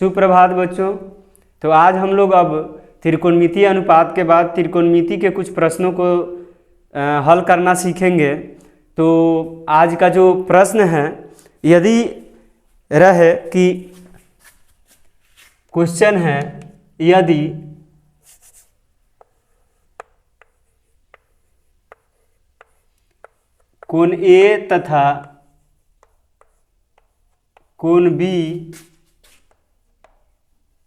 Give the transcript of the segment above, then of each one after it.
सुप्रभात बच्चों। तो आज हम लोग अब त्रिकोणमितीय अनुपात के बाद त्रिकोणमिति के कुछ प्रश्नों को हल करना सीखेंगे। तो आज का जो प्रश्न है, यदि रहे कि क्वेश्चन है, यदि कोण ए तथा कोण बी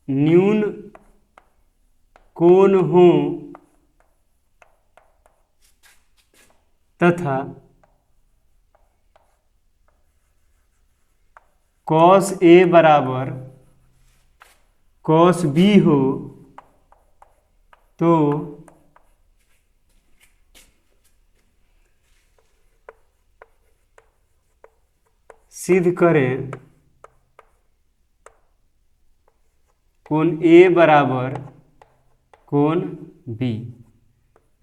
न्यून कोण हो तथा कॉस ए बराबर कॉस बी हो तो सिद्ध करें कोण ए बराबर कोण बी।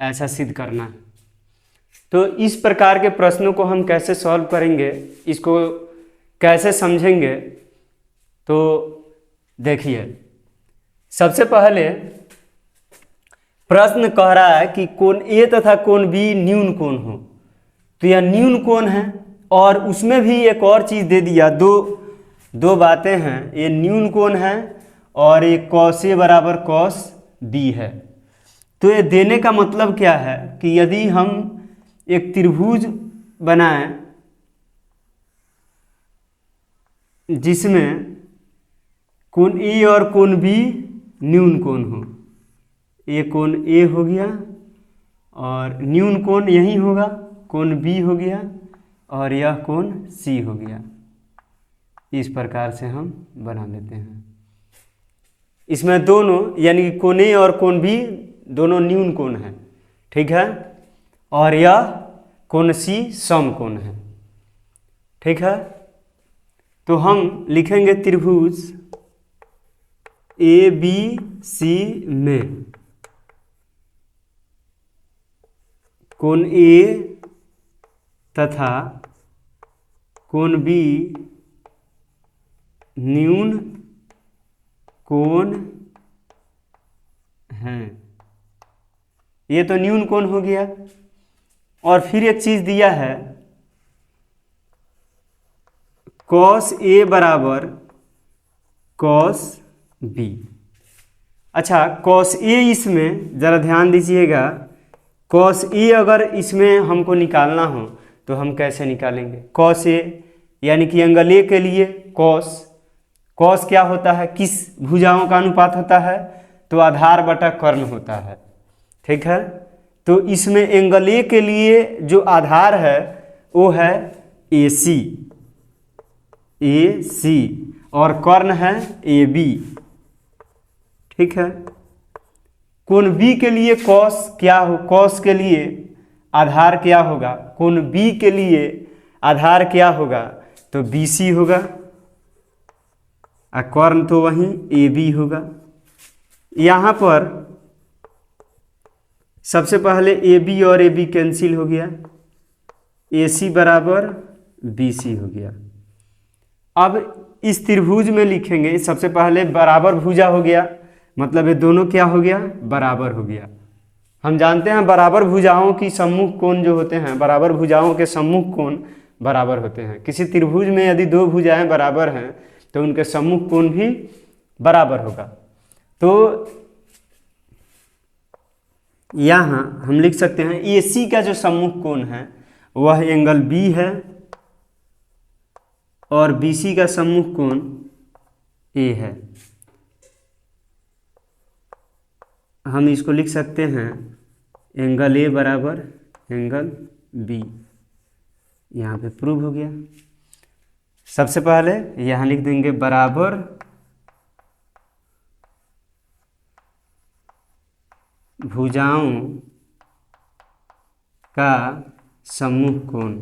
ऐसा सिद्ध करना है। तो इस प्रकार के प्रश्नों को हम कैसे सॉल्व करेंगे, इसको कैसे समझेंगे, तो देखिए, सबसे पहले प्रश्न कह रहा है कि कोण ए तथा कोण बी न्यून कोण हो। तो यह न्यून कोण है और उसमें भी एक और चीज़ दे दिया, दो बातें हैं। ये न्यून कोण है और ये कॉस ए बराबर कॉस बी है। तो ये देने का मतलब क्या है कि यदि हम एक त्रिभुज बनाएं जिसमें कोण ए और कोण बी न्यून कोण हो, ये कोण ए हो गया और न्यून कोण यही होगा, कोण बी हो गया और यह कोण सी हो गया। इस प्रकार से हम बना लेते हैं। इसमें दोनों यानी कि कोण ए और कोण बी दोनों न्यून कोण है, ठीक है, और यह कोण सी सम कोण है, ठीक है। तो हम लिखेंगे त्रिभुज ए बी सी में कोण ए तथा कोण बी न्यून कोण है। ये तो न्यून कोण हो गया। और फिर एक चीज दिया है, कॉस ए बराबर कॉस बी। अच्छा, कॉस ए इसमें जरा ध्यान दीजिएगा, कॉस ए अगर इसमें हमको निकालना हो तो हम कैसे निकालेंगे? कॉस ए यानी कि एंगल ए के लिए कॉस क्या होता है, किस भुजाओं का अनुपात होता है? तो आधार बटा कर्ण होता है, ठीक है। तो इसमें एंगल ए के लिए जो आधार है वो है ए सी और कर्ण है ए बी, ठीक है। कोण बी के लिए कॉस क्या हो, कॉस के लिए आधार क्या होगा? कोण बी के लिए आधार क्या होगा? तो बी सी होगा और कर्ण तो वहीं ए बी होगा। यहाँ पर सबसे पहले ए बी और ए बी कैंसिल हो गया, ए सी बराबर बी सी हो गया। अब इस त्रिभुज में लिखेंगे, सबसे पहले बराबर भुजा हो गया, मतलब ये दोनों क्या हो गया? बराबर हो गया। हम जानते हैं बराबर भुजाओं की सम्मुख कोण जो होते हैं, बराबर भुजाओं के सम्मुख कोण बराबर होते हैं। किसी त्रिभुज में यदि दो भुजाएं बराबर हैं तो उनके सम्मुख कोण भी बराबर होगा। तो यहाँ हम लिख सकते हैं ए सी का जो सम्मुख कोण है वह एंगल बी है और बी सी का सम्मुख कोण ए है। हम इसको लिख सकते हैं एंगल ए बराबर एंगल बी। यहाँ पे प्रूव हो गया। सबसे पहले यहाँ लिख देंगे बराबर भुजाओं का सम्मुख कोण।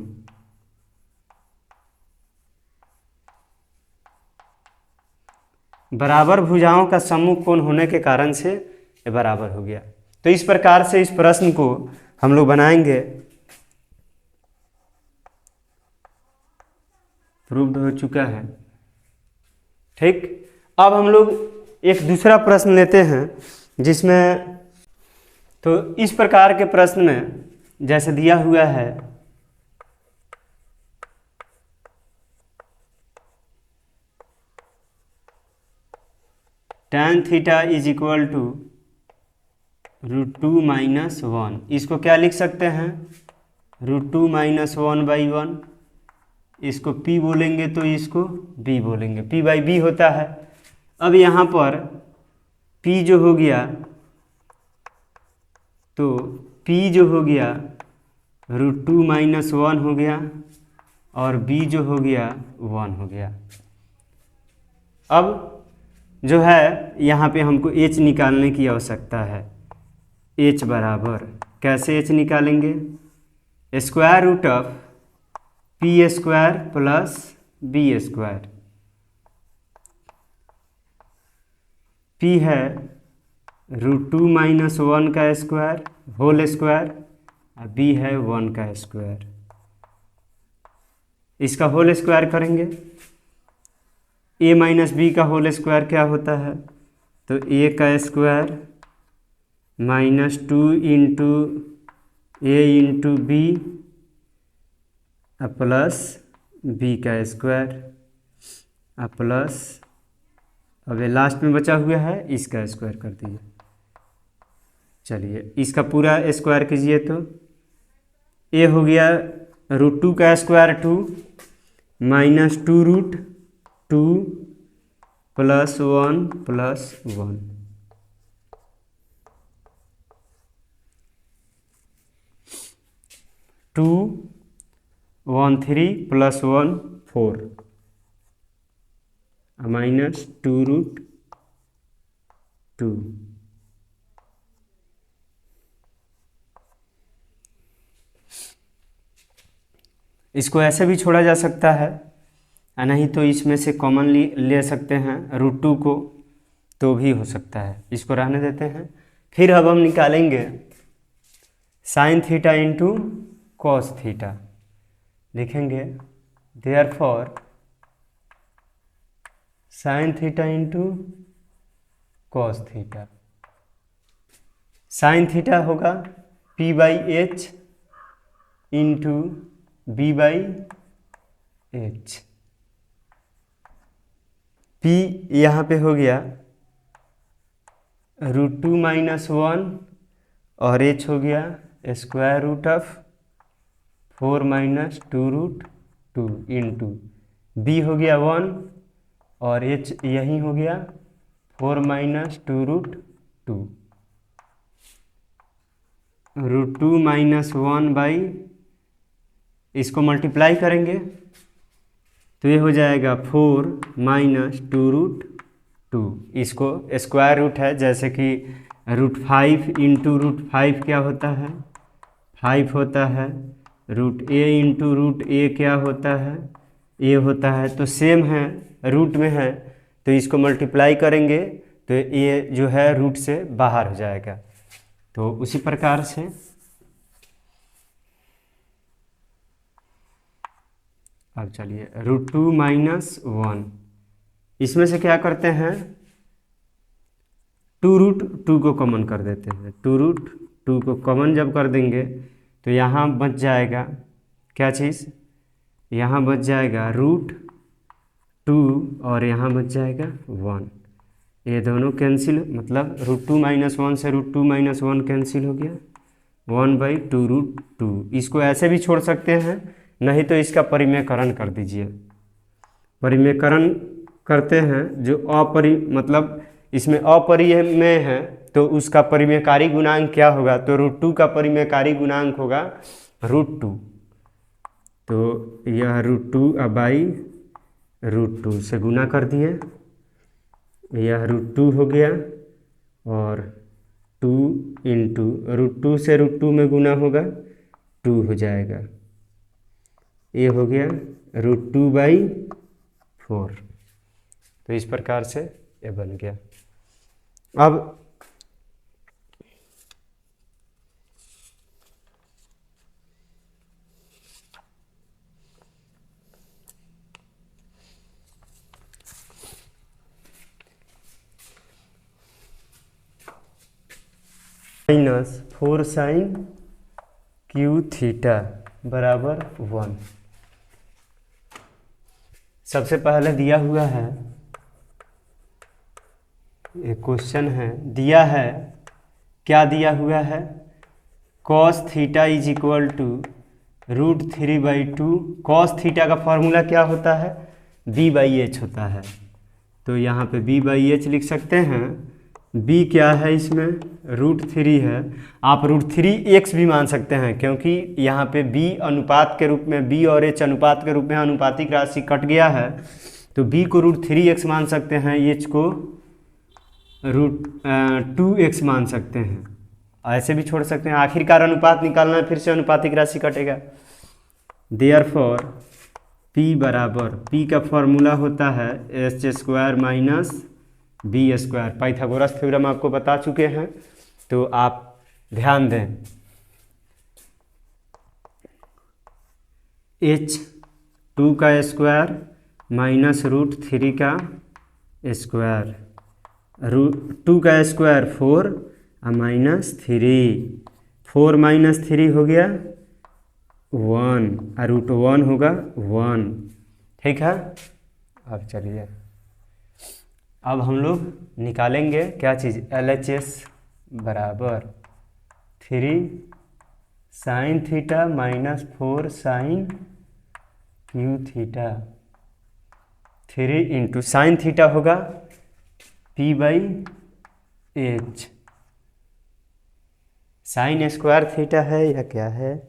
बराबर भुजाओं का सम्मुख कोण होने के कारण से ये बराबर हो गया। तो इस प्रकार से इस प्रश्न को हम लोग बनाएंगे। प्रूव्ड हो चुका है, ठीक। अब हम लोग एक दूसरा प्रश्न लेते हैं जिसमें, तो इस प्रकार के प्रश्न में जैसे दिया हुआ है tan theta is equal to √2 - 1। इसको क्या लिख सकते हैं, √2 - 1/1। इसको p बोलेंगे तो इसको b बोलेंगे, p/b होता है। अब यहाँ पर p जो हो गया, तो p जो हो गया √2 - 1 हो गया और b जो हो गया 1 हो गया। अब जो है यहाँ पे हमको h निकालने की आवश्यकता है। h बराबर कैसे h निकालेंगे, √² p² प्लस b²। p है √2 - 1 का स्क्वायर होल स्क्वायर और b है 1 का स्क्वायर। इसका होल स्क्वायर करेंगे, a - b का होल स्क्वायर क्या होता है, तो a का square -2 into a into b plus b का स्क्वायर प्लस, अब ये लास्ट में बचा हुआ है इसका स्क्वायर कर दीजिए। चलिए इसका पूरा स्क्वायर कीजिए तो a हो गया √2 का square 2 -2√2 plus 1 plus 1। To 1 3 plus 1 4 -2√2। इसको ऐसे भी छोड़ा जा सकता है, नहीं तो इसमें से कॉमन ले सकते हैं √2 को, तो भी हो सकता है। इसको रहने देते हैं। फिर अब हम निकालेंगे sin theta into cos theta. लिखेंगे therefore sin theta into cos theta. sin theta होगा p/h इंटू b/h। p यहाँ पे हो गया √2 - 1 और h हो गया √4 - 2√2 इंटू b हो गया 1 और h यही हो गया 4 - 2√2। √2 - 1 बाई, इसको मल्टीप्लाई करेंगे तो ये हो जाएगा 4 - 2√2। इसको स्क्वायर रूट है, जैसे कि √5 इंटू √5 क्या होता है 5 होता है, √a इंटू √a क्या होता है a होता है। तो सेम है, रूट में है तो इसको मल्टीप्लाई करेंगे तो ये जो है रूट से बाहर हो जाएगा। तो उसी प्रकार से अब चलिए √2 - 1, इसमें से क्या करते हैं 2√2 को कॉमन कर देते हैं। 2√2 को कॉमन जब कर देंगे तो यहाँ बच जाएगा क्या चीज़, यहाँ बच जाएगा √2 और यहाँ बच जाएगा 1। ये दोनों कैंसिल, मतलब √2 - 1 से √2 - 1 कैंसिल हो गया 1/2√2। इसको ऐसे भी छोड़ सकते हैं, नहीं तो इसका परिमेयकरण कर दीजिए। परिमेयकरण करते हैं जो मतलब इसमें अपरिमेय है तो उसका परिमेयकारी गुणांक क्या होगा, तो √2 का परिमेयकारी गुणांक होगा √2। तो यह √2/√2 से गुना कर दिए, यह √2 हो गया और 2 इंटू √2 से √2 में गुना होगा 2 हो जाएगा। ये हो गया √2/4। तो इस प्रकार से ये बन गया। अब माइनस 4 साइन क्यू थीटा बराबर 1। सबसे पहले दिया हुआ है, एक क्वेश्चन है, दिया है, क्या दिया हुआ है, cos theta is equal to √3/2। Cos theta का फॉर्मूला क्या होता है, b/h होता है। तो यहाँ पे b/h लिख सकते हैं। b क्या है, इसमें √3 है। आप √3x भी मान सकते हैं, क्योंकि यहाँ पे b अनुपात के रूप में, b और h अनुपात के रूप में अनुपातिक राशि कट गया है, तो b को √3x मान सकते हैं, h को √2x मान सकते हैं। ऐसे भी छोड़ सकते हैं, आखिरकार अनुपात निकालना है, फिर से अनुपातिक राशि कटेगा। देयरफॉर p बराबर, p का फॉर्मूला होता है h² - b²। पाइथागोरस थ्योरम आपको बता चुके हैं, तो आप ध्यान दें। h2 का स्क्वायर माइनस √3 का स्क्वायर, √2 का स्क्वायर 4 और -3, 4 - 3 हो गया 1 और √1 होगा 1। ठीक है। अब चलिए, अब हम लोग निकालेंगे क्या चीज़, LHS बराबर 3 sine theta -4 sine cube theta. 3 into sine theta होगा p/h, साइन स्क्वायर थीटा है या क्या है,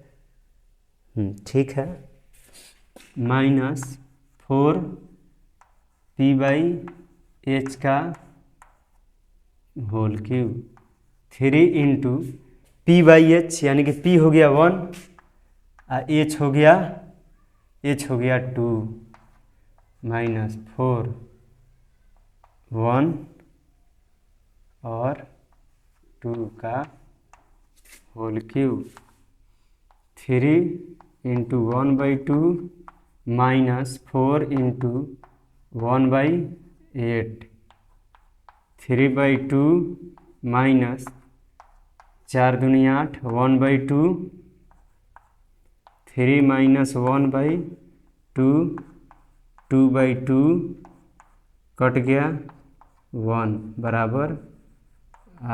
ठीक है, -4 p/h का होल क्यूब, 3 इंटू p/h, यानी कि p हो गया 1 और h हो गया 2, -4 1 और 2 का होल क्यूब, 3 इंटू 1/2 -4 इंटू 1/8, 3/2 -4 दूनी 8, 1/2, 3 - 1/2, 2/2 कट गया 1 बराबर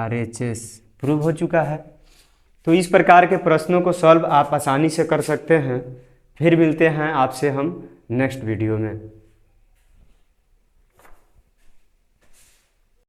RHS। प्रूव हो चुका है। तो इस प्रकार के प्रश्नों को सॉल्व आप आसानी से कर सकते हैं। फिर मिलते हैं आपसे हम नेक्स्ट वीडियो में।